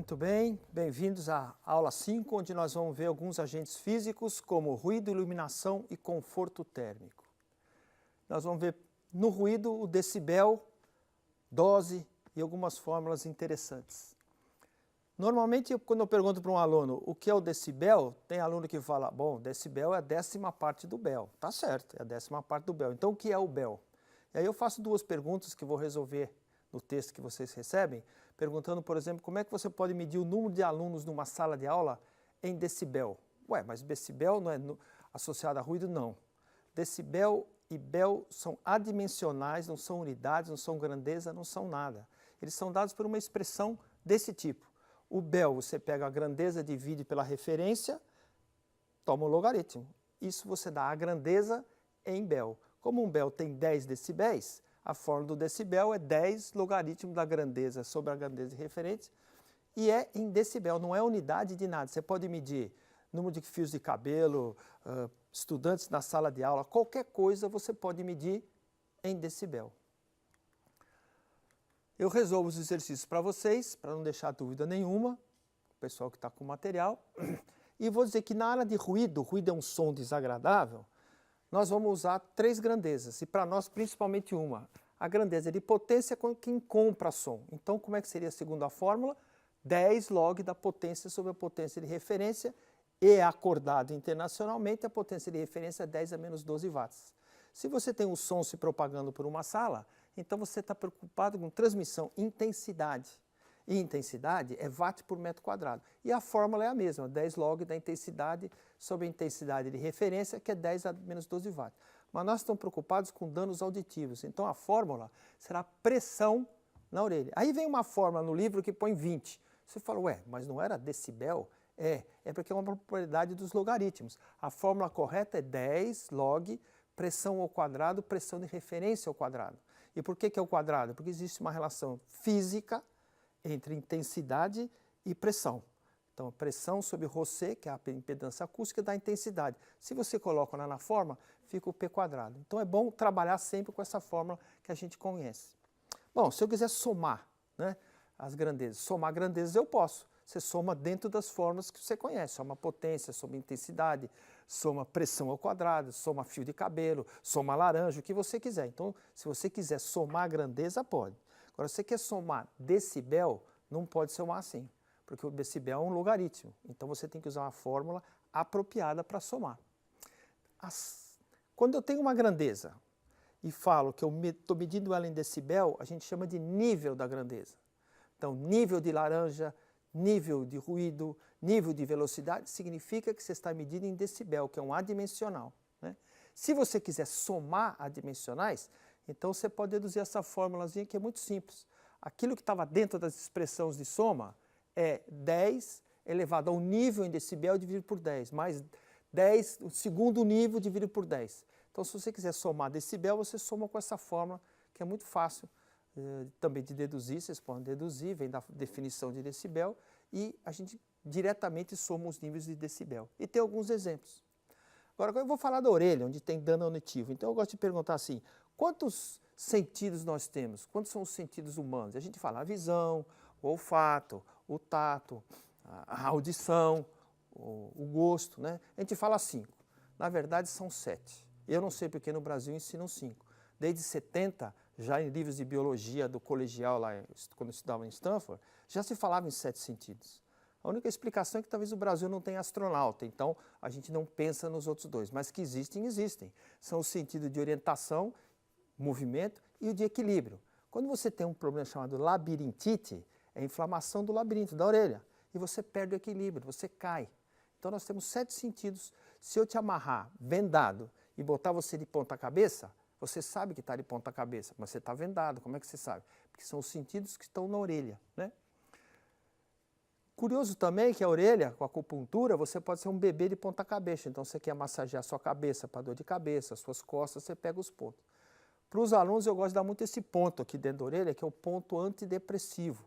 Muito bem, bem-vindos à aula 5, onde nós vamos ver alguns agentes físicos como ruído, iluminação e conforto térmico. Nós vamos ver no ruído o decibel, dose e algumas fórmulas interessantes. Normalmente, quando eu pergunto para um aluno o que é o decibel, tem aluno que fala, bom, decibel é a 10ª parte do bel. Tá certo, é a 10ª parte do bel. Então, o que é o bel? E aí eu faço duas perguntas que vou resolver no texto que vocês recebem, perguntando, por exemplo, como é que você pode medir o número de alunos numa sala de aula em decibel? Ué, mas decibel não é associado a ruído? Não. Decibel e bel são adimensionais, não são unidades, não são grandeza, não são nada. Eles são dados por uma expressão desse tipo. O bel, você pega a grandeza, divide pela referência, toma o logaritmo. Isso você dá a grandeza em bel. Como um bel tem 10 decibéis, a fórmula do decibel é 10 logaritmo da grandeza sobre a grandeza de referência e é em decibel, não é unidade de nada. Você pode medir número de fios de cabelo, estudantes na sala de aula, qualquer coisa você pode medir em decibel. Eu resolvo os exercícios para vocês, para não deixar dúvida nenhuma, o pessoal que está com o material, e vou dizer que na área de ruído, ruído é um som desagradável, nós vamos usar 3 grandezas, e para nós principalmente uma. A grandeza de potência é quem compra som. Então, como é que seria a segunda fórmula? 10 log da potência sobre a potência de referência, e acordado internacionalmente, a potência de referência é 10 a menos 12 watts. Se você tem um som se propagando por uma sala, então você está preocupado com transmissão, intensidade. E intensidade é watt por metro quadrado. E a fórmula é a mesma, 10 log da intensidade sobre a intensidade de referência, que é 10 a menos 12 watts. Mas nós estamos preocupados com danos auditivos. Então a fórmula será pressão na orelha. Aí vem uma fórmula no livro que põe 20. Você fala, ué, mas não era decibel? É porque é uma propriedade dos logaritmos. A fórmula correta é 10 log pressão ao quadrado, pressão de referência ao quadrado. E por que é o quadrado? Porque existe uma relação física entre intensidade e pressão. Então, pressão sobre ρc, que é a impedância acústica, dá intensidade. Se você coloca lá na fórmula, fica o P quadrado. Então, é bom trabalhar sempre com essa fórmula que a gente conhece. Bom, se eu quiser somar, né, as grandezas, somar grandezas eu posso. Você soma dentro das fórmulas que você conhece. Soma potência, soma intensidade, soma pressão ao quadrado, soma fio de cabelo, soma laranja, o que você quiser. Então, se você quiser somar a grandeza, pode. Agora, se você quer somar decibel, não pode somar assim, porque o decibel é um logaritmo. Então, você tem que usar uma fórmula apropriada para somar. Quando eu tenho uma grandeza e falo que eu estou medindo ela em decibel, a gente chama de nível da grandeza. Então, nível de laranja, nível de ruído, nível de velocidade, significa que você está medindo em decibel, que é um adimensional, né? Se você quiser somar adimensionais, então você pode deduzir essa fórmulazinha que é muito simples. Aquilo que estava dentro das expressões de soma é 10 elevado ao nível em decibel dividido por 10, mais 10, o segundo nível dividido por 10. Então, se você quiser somar decibel, você soma com essa fórmula, que é muito fácil também de deduzir, vocês podem deduzir, vem da definição de decibel, e a gente diretamente soma os níveis de decibel. E tem alguns exemplos. Agora eu vou falar da orelha, onde tem dano auditivo. Então eu gosto de perguntar assim, quantos sentidos nós temos? Quantos são os sentidos humanos? A gente fala a visão, o olfato, o tato, a audição, o gosto, né? A gente fala 5. Na verdade são 7. Eu não sei porque no Brasil ensinam 5. Desde 70, já em livros de biologia do colegial, lá, quando eu estudava em Stanford, já se falava em 7 sentidos. A única explicação é que talvez o Brasil não tenha astronauta, então a gente não pensa nos outros 2, mas que existem, existem. São o sentido de orientação, movimento e o de equilíbrio. Quando você tem um problema chamado labirintite, é a inflamação do labirinto, da orelha, e você perde o equilíbrio, você cai. Então nós temos 7 sentidos. Se eu te amarrar vendado e botar você de ponta cabeça, você sabe que está de ponta cabeça, mas você está vendado, como é que você sabe? Porque são os sentidos que estão na orelha, né? Curioso também que a orelha, com a acupuntura, você pode ser um bebê de ponta cabeça, então você quer massagear a sua cabeça para dor de cabeça, as suas costas, você pega os pontos. Para os alunos eu gosto de dar muito esse ponto aqui dentro da orelha, que é o ponto antidepressivo.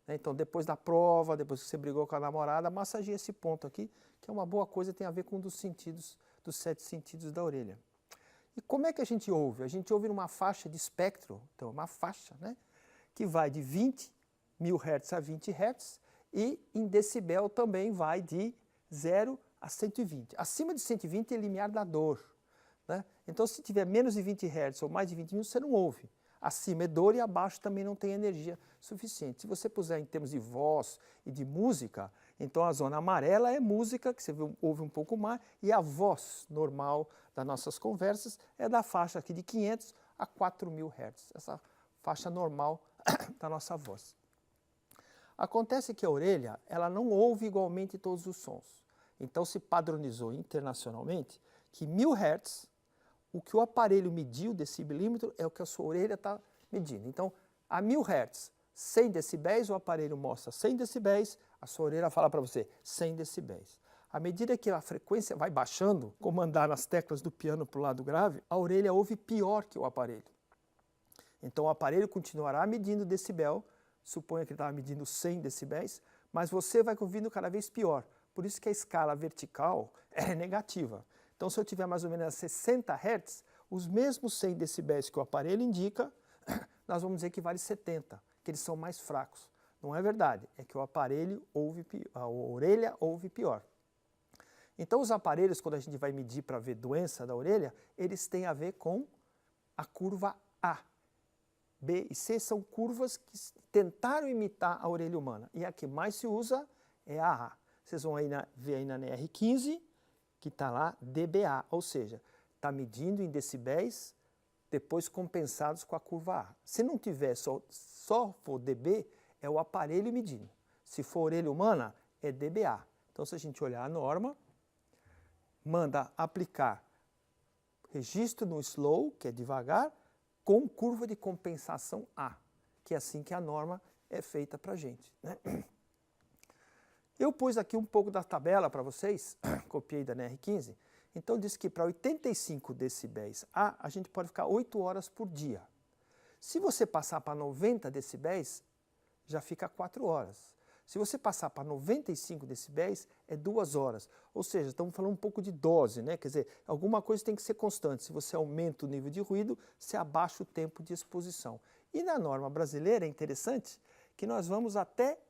Então depois da prova, depois que você brigou com a namorada, massageia esse ponto aqui, que é uma boa coisa, tem a ver com um dos sentidos, dos 7 sentidos da orelha. E como é que a gente ouve? A gente ouve numa faixa de espectro, então uma faixa, né, que vai de 20.000 Hz a 20 Hz, E em decibel também vai de 0 a 120. Acima de 120 é limiar da dor, né? Então, se tiver menos de 20 Hz ou mais de 20 minutos, você não ouve. Acima é dor e abaixo também não tem energia suficiente. Se você puser em termos de voz e de música, então a zona amarela é música, que você ouve um pouco mais, e a voz normal das nossas conversas é da faixa aqui de 500 a 4.000 Hz, essa faixa normal da nossa voz. Acontece que a orelha, ela não ouve igualmente todos os sons. Então se padronizou internacionalmente que 1.000 Hz, o que o aparelho mediu, decibelímetro, é o que a sua orelha está medindo. Então, a 1.000 Hz, 100 decibéis, o aparelho mostra 100 decibéis, a sua orelha fala para você 100 decibéis. À medida que a frequência vai baixando, como andar nas teclas do piano para o lado grave, a orelha ouve pior que o aparelho. Então o aparelho continuará medindo decibel, suponha que ele estava medindo 100 decibéis, mas você vai ouvindo cada vez pior. Por isso que a escala vertical é negativa. Então se eu tiver mais ou menos 60 Hz, os mesmos 100 decibéis que o aparelho indica, nós vamos dizer que vale 70, que eles são mais fracos. Não é verdade, é que o aparelho ouve pior, a orelha ouve pior. Então os aparelhos, quando a gente vai medir para ver doença da orelha, eles têm a ver com a curva A. B e C são curvas que tentaram imitar a orelha humana. E a que mais se usa é a A. Vocês vão ver aí na NR15, que está lá dBA, ou seja, está medindo em decibéis, depois compensados com a curva A. Se não tiver só for dB, é o aparelho medindo. Se for orelha humana, é dBA. Então, se a gente olhar a norma, manda aplicar registro no slow, que é devagar, com curva de compensação A, que é assim que a norma é feita para a gente, né? Eu pus aqui um pouco da tabela para vocês, copiei da NR15, então diz que para 85 decibéis a gente pode ficar 8 horas por dia. Se você passar para 90 decibéis, já fica 4 horas. Se você passar para 95 decibéis, é 2 horas. Ou seja, estamos falando um pouco de dose, né? Quer dizer, alguma coisa tem que ser constante. Se você aumenta o nível de ruído, você abaixa o tempo de exposição. E na norma brasileira é interessante que nós vamos até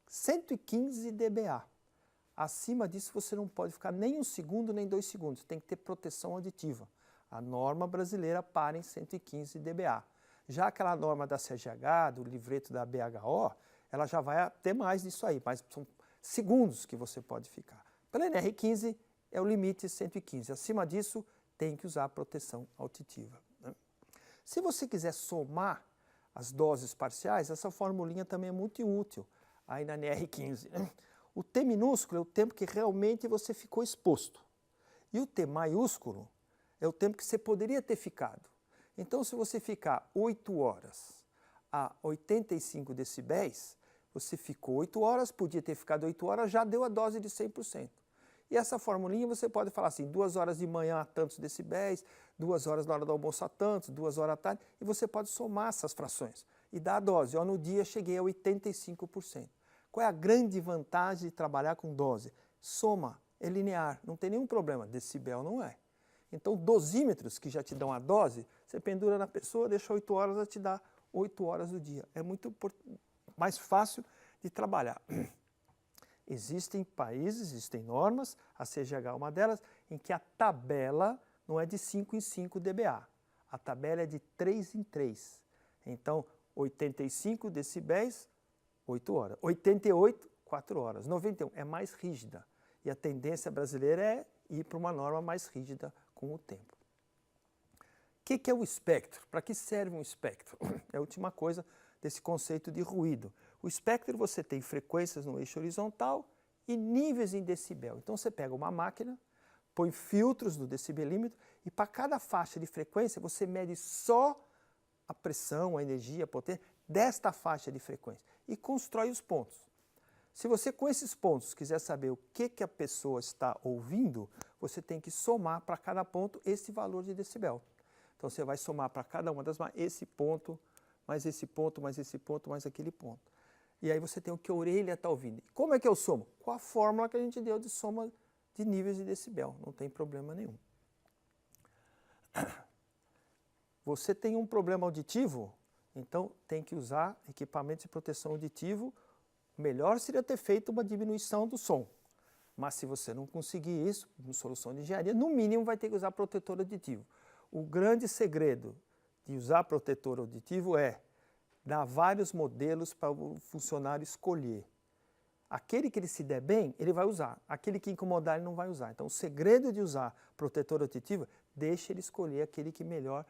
115 dBA. Acima disso você não pode ficar nem 1 segundo nem 2 segundos, tem que ter proteção auditiva. A norma brasileira para em 115 dBA. Já aquela norma da CGH, do livreto da BHO, ela já vai até mais disso aí, mas são segundos que você pode ficar. Pela NR15 é o limite 115, acima disso tem que usar proteção auditiva, né? Se você quiser somar as doses parciais, essa formulinha também é muito útil aí na NR15. O T minúsculo é o tempo que realmente você ficou exposto. E o T maiúsculo é o tempo que você poderia ter ficado. Então, se você ficar 8 horas a 85 decibéis, você ficou 8 horas, podia ter ficado 8 horas, já deu a dose de 100%. E essa formulinha você pode falar assim, 2 horas de manhã a tantos decibéis, 2 horas na hora do almoço a tantos, 2 horas à tarde, e você pode somar essas frações e dar a dose. Ó, no dia cheguei a 85%. Qual é a grande vantagem de trabalhar com dose? Soma, é linear, não tem nenhum problema, decibel não é. Então, dosímetros que já te dão a dose, você pendura na pessoa, deixa 8 horas, ela te dá 8 horas do dia. É muito mais fácil de trabalhar. Existem países, existem normas, a CGH é uma delas, em que a tabela não é de 5 em 5 dBA. A tabela é de 3 em 3. Então, 85 decibéis, 8 horas. 88, 4 horas. 91 é mais rígida. E a tendência brasileira é ir para uma norma mais rígida com o tempo. O que é o espectro? Para que serve um espectro? É a última coisa desse conceito de ruído. O espectro você tem frequências no eixo horizontal e níveis em decibel. Então você pega uma máquina, põe filtros no decibelímetro e para cada faixa de frequência você mede só a pressão, a energia, a potência desta faixa de frequência e constrói os pontos. Se você com esses pontos quiser saber o que a pessoa está ouvindo, você tem que somar para cada ponto esse valor de decibel. Então você vai somar para cada uma das esse ponto, mais esse ponto, mais esse ponto, mais aquele ponto. E aí você tem o que a orelha está ouvindo. Como é que eu somo? Com a fórmula que a gente deu de soma de níveis de decibel, não tem problema nenhum. Você tem um problema auditivo, então tem que usar equipamentos de proteção auditivo O melhor seria ter feito uma diminuição do som. Mas se você não conseguir isso, uma solução de engenharia, no mínimo vai ter que usar protetor auditivo. O grande segredo de usar protetor auditivo é dar vários modelos para o funcionário escolher. Aquele que ele se der bem, ele vai usar. Aquele que incomodar, ele não vai usar. Então, o segredo de usar protetor auditivo, deixa ele escolher aquele que melhor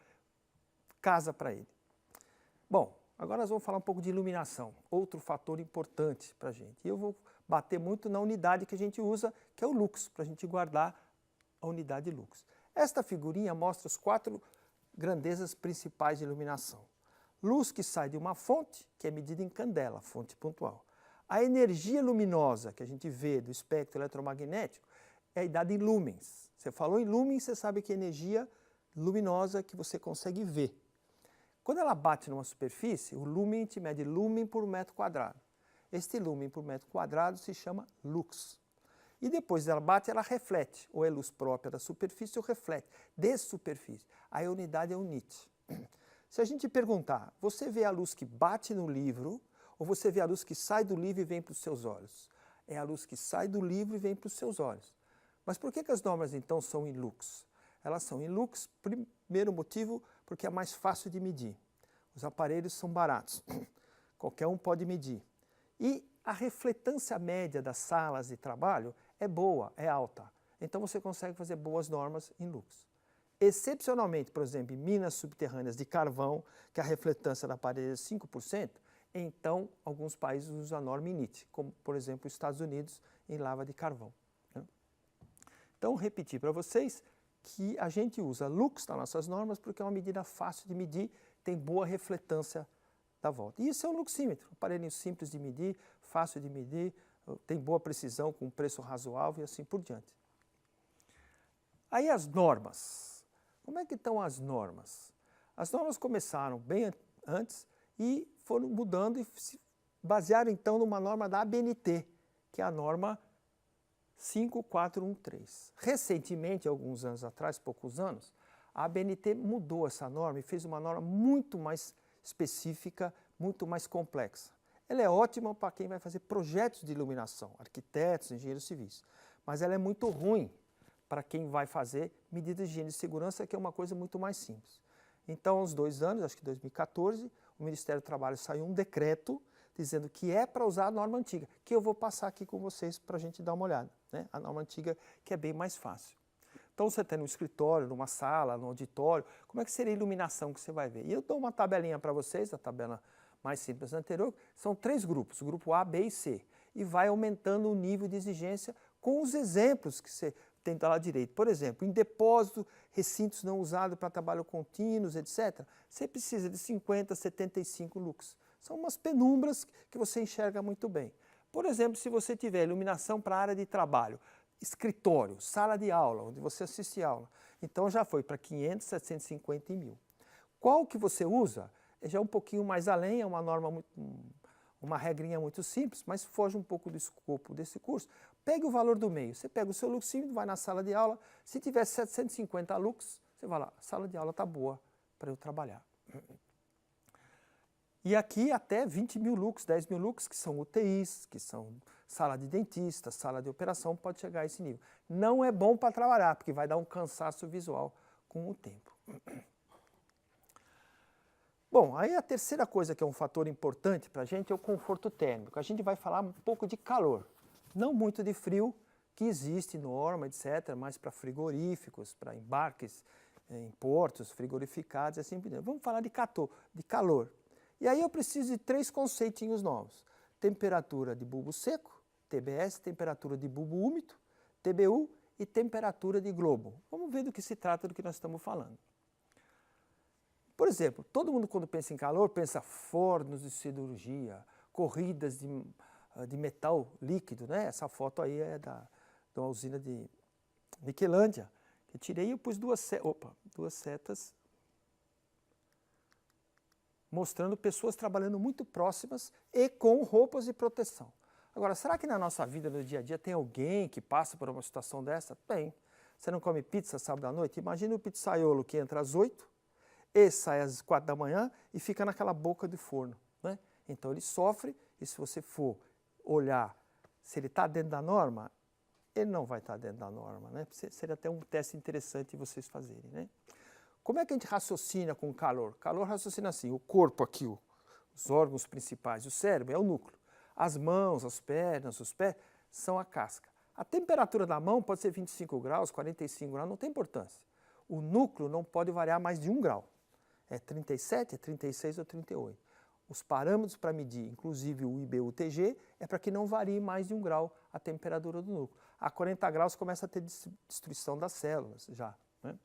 casa para ele. Bom, agora nós vamos falar um pouco de iluminação, outro fator importante para a gente. E eu vou bater muito na unidade que a gente usa, que é o lux, para a gente guardar a unidade lux. Esta figurinha mostra as 4 grandezas principais de iluminação. Luz que sai de uma fonte, que é medida em candela, fonte pontual. A energia luminosa que a gente vê do espectro eletromagnético é dada em lumens. Você falou em lumens, você sabe que é energia luminosa que você consegue ver. Quando ela bate numa superfície, o lumen, a gente mede lumen por metro quadrado. Este lumen por metro quadrado se chama lux. E depois dela bate, ela reflete, ou é luz própria da superfície ou reflete de superfície. Aí a unidade é o nit. Se a gente perguntar, você vê a luz que bate no livro ou você vê a luz que sai do livro e vem para os seus olhos? É a luz que sai do livro e vem para os seus olhos. Mas por que as normas então são em lux? Elas são em lux, primeiro motivo, porque é mais fácil de medir. Os aparelhos são baratos, qualquer um pode medir. E a refletância média das salas de trabalho é boa, é alta. Então você consegue fazer boas normas em lux. Excepcionalmente, por exemplo, em minas subterrâneas de carvão, que a refletância da parede é 5%, então alguns países usam a norma NIT, como por exemplo os Estados Unidos em lava de carvão. Então, repetir para vocês que a gente usa lux nas nossas normas porque é uma medida fácil de medir, tem boa refletância da volta. E isso é um luxímetro, um aparelho simples de medir, fácil de medir, tem boa precisão, com preço razoável e assim por diante. Aí as normas. Como é que estão as normas? As normas começaram bem antes e foram mudando e se basearam então numa norma da ABNT, que é a norma 5413. Recentemente, alguns anos atrás, poucos anos, a ABNT mudou essa norma e fez uma norma muito mais específica, muito mais complexa. Ela é ótima para quem vai fazer projetos de iluminação, arquitetos, engenheiros civis, mas ela é muito ruim para quem vai fazer medidas de higiene e segurança, que é uma coisa muito mais simples. Então, há uns 2 anos, acho que 2014, o Ministério do Trabalho saiu um decreto dizendo que é para usar a norma antiga, que eu vou passar aqui com vocês para a gente dar uma olhada, né? A norma antiga, que é bem mais fácil. Então, você tem no escritório, numa sala, no auditório, como é que seria a iluminação que você vai ver? E eu dou uma tabelinha para vocês, a tabela mais simples anterior, são 3 grupos, o grupo A, B e C, e vai aumentando o nível de exigência com os exemplos que você tem do lado direito. Por exemplo, em depósito, recintos não usados para trabalho contínuos, etc., você precisa de 50, 75 lux. São umas penumbras que você enxerga muito bem. Por exemplo, se você tiver iluminação para a área de trabalho, escritório, sala de aula, onde você assiste aula, então já foi para 500, 750 e 1000. Qual que você usa? Já é um pouquinho mais além, é uma norma, uma regrinha muito simples, mas foge um pouco do escopo desse curso. Pegue o valor do meio, você pega o seu luxímetro, vai na sala de aula, se tiver 750 lux, você vai lá, a sala de aula está boa para eu trabalhar. E aqui até 20.000 lux, 10.000 lux, que são UTIs, que são sala de dentista, sala de operação, pode chegar a esse nível. Não é bom para trabalhar, porque vai dar um cansaço visual com o tempo. Bom, aí a terceira coisa que é um fator importante para a gente é o conforto térmico. A gente vai falar um pouco de calor, não muito de frio, que existe norma, etc., mas para frigoríficos, para embarques em portos frigorificados e assim por diante. Vamos falar de calor. E aí eu preciso de 3 conceitinhos novos. Temperatura de bulbo seco, TBS, temperatura de bulbo úmido, TBU e temperatura de globo. Vamos ver do que se trata do que nós estamos falando. Por exemplo, todo mundo quando pensa em calor, pensa fornos de siderurgia, corridas de metal líquido, né? Essa foto aí é da uma usina de Niquelândia, que eu tirei e eu pus duas setas, mostrando pessoas trabalhando muito próximas e com roupas de proteção. Agora, será que na nossa vida, no dia a dia, tem alguém que passa por uma situação dessa? Tem. Você não come pizza sábado à noite? Imagina o pizzaiolo que entra às 8 e sai às 4 da manhã e fica naquela boca de forno, né? Então ele sofre, e se você for olhar se ele está dentro da norma, ele não vai estar dentro da norma, né? Seria até um teste interessante vocês fazerem, né? Como é que a gente raciocina com calor? Calor raciocina assim, o corpo aqui, os órgãos principais, o cérebro é o núcleo. As mãos, as pernas, os pés são a casca. A temperatura da mão pode ser 25 graus, 45 graus, não tem importância. O núcleo não pode variar mais de 1 grau. É 37, é 36 ou 38. Os parâmetros para medir, inclusive o IBU-TG, é para que não varie mais de 1 grau a temperatura do núcleo. A 40 graus começa a ter destruição das células já, né?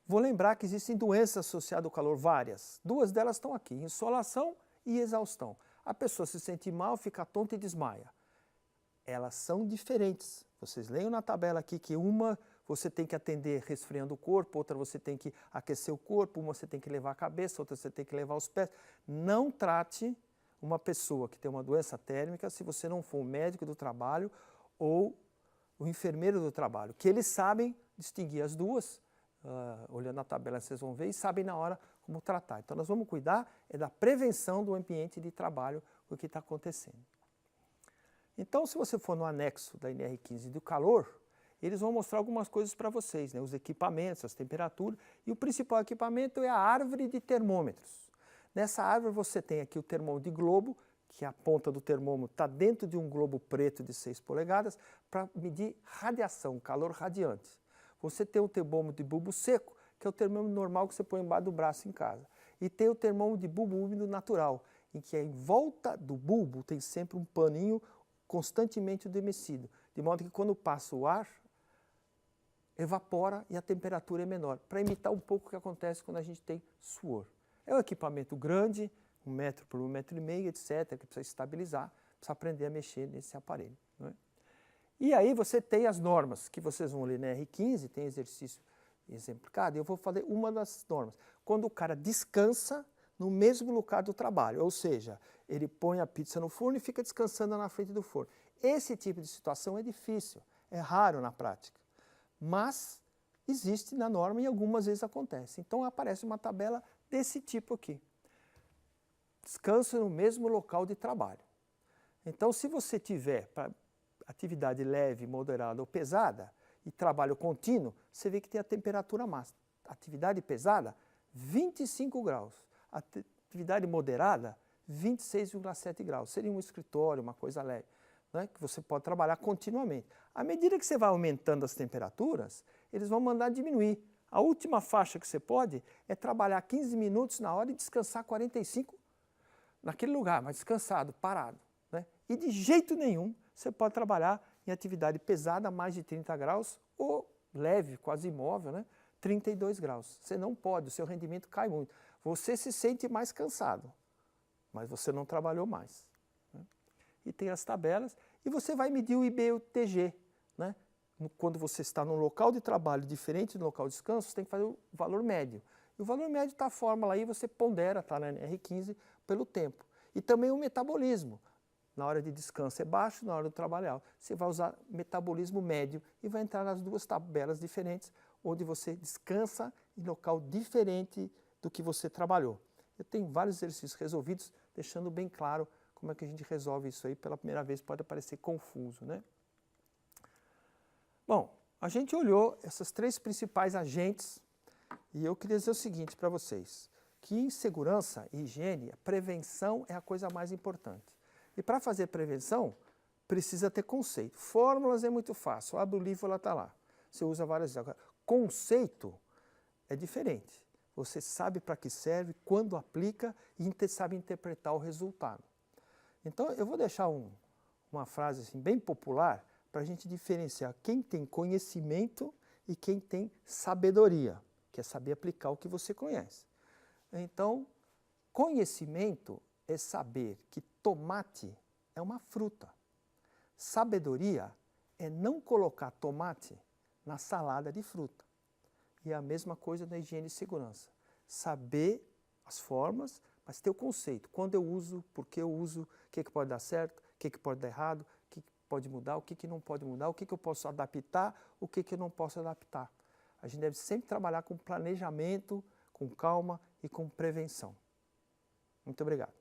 Vou lembrar que existem doenças associadas ao calor, várias. 2 delas estão aqui, insolação e exaustão. A pessoa se sente mal, fica tonta e desmaia. Elas são diferentes. Vocês leiam na tabela aqui que uma você tem que atender resfriando o corpo, outra você tem que aquecer o corpo, uma você tem que levar a cabeça, outra você tem que levar os pés. Não trate uma pessoa que tem uma doença térmica se você não for o médico do trabalho ou o enfermeiro do trabalho, que eles sabem distinguir as duas. Olhando a tabela vocês vão ver e sabem na hora como tratar. Então nós vamos cuidar da prevenção do ambiente de trabalho, o que está acontecendo. Então se você for no anexo da NR15 do calor, eles vão mostrar algumas coisas para vocês, né? Os equipamentos, as temperaturas, e o principal equipamento é a árvore de termômetros. Nessa árvore você tem aqui o termômetro de globo, que a ponta do termômetro está dentro de um globo preto de 6 polegadas, para medir radiação, calor radiante. Você tem o termômetro de bulbo seco, que é o termômetro normal que você põe embaixo do braço em casa. E tem o termômetro de bulbo úmido natural, em que em volta do bulbo tem sempre um paninho constantemente umedecido, de modo que quando passa o ar, evapora e a temperatura é menor, para imitar um pouco o que acontece quando a gente tem suor. É um equipamento grande, 1 metro por 1,5 metro, etc., que precisa estabilizar, precisa aprender a mexer nesse aparelho, não é? E aí você tem as normas, que vocês vão ler na R15, tem exercício exemplificado, e eu vou fazer uma das normas. Quando o cara descansa no mesmo lugar do trabalho, ou seja, ele põe a pizza no forno e fica descansando na frente do forno. Esse tipo de situação é difícil, é raro na prática, mas existe na norma e algumas vezes acontece. Então aparece uma tabela desse tipo aqui. Descanso no mesmo local de trabalho. Então se você tiver atividade leve, moderada ou pesada e trabalho contínuo, você vê que tem a temperatura máxima. Atividade pesada, 25 graus. Atividade moderada, 26,7 graus. Seria um escritório, uma coisa leve, né, que você pode trabalhar continuamente. À medida que você vai aumentando as temperaturas, eles vão mandar diminuir. A última faixa que você pode é trabalhar 15 minutos na hora e descansar 45 naquele lugar, mas descansado, parado, né? E de jeito nenhum você pode trabalhar em atividade pesada, mais de 30 graus, ou leve, quase imóvel, né? 32 graus. Você não pode, o seu rendimento cai muito. Você se sente mais cansado, mas você não trabalhou mais, né? E tem as tabelas, e você vai medir o IBU-TG, né? Quando você está num local de trabalho diferente do local de descanso, você tem que fazer o valor médio. E o valor médio está a fórmula aí, você pondera, está na R15, pelo tempo. E também o metabolismo. Na hora de descanso é baixo, na hora do trabalho é alto. Você vai usar metabolismo médio e vai entrar nas 2 tabelas diferentes, onde você descansa em local diferente do que você trabalhou. Eu tenho vários exercícios resolvidos, deixando bem claro como é que a gente resolve isso aí. Pela primeira vez pode parecer confuso, né? Bom, a gente olhou essas 3 principais agentes e eu queria dizer o seguinte para vocês, que em segurança e higiene, a prevenção é a coisa mais importante. E para fazer prevenção, precisa ter conceito. Fórmulas é muito fácil, abre o livro, ela está lá. Você usa várias vezes. Conceito é diferente. Você sabe para que serve, quando aplica e sabe interpretar o resultado. Então, eu vou deixar uma frase assim, bem popular para a gente diferenciar quem tem conhecimento e quem tem sabedoria, que é saber aplicar o que você conhece. Então, conhecimento é saber que tomate é uma fruta. Sabedoria é não colocar tomate na salada de fruta. E é a mesma coisa na higiene e segurança. Saber as formas, mas ter o conceito. Quando eu uso, por que eu uso, o que pode dar certo, o que pode dar errado, o que pode mudar, o que não pode mudar, o que eu posso adaptar, o que eu não posso adaptar. A gente deve sempre trabalhar com planejamento, com calma e com prevenção. Muito obrigado.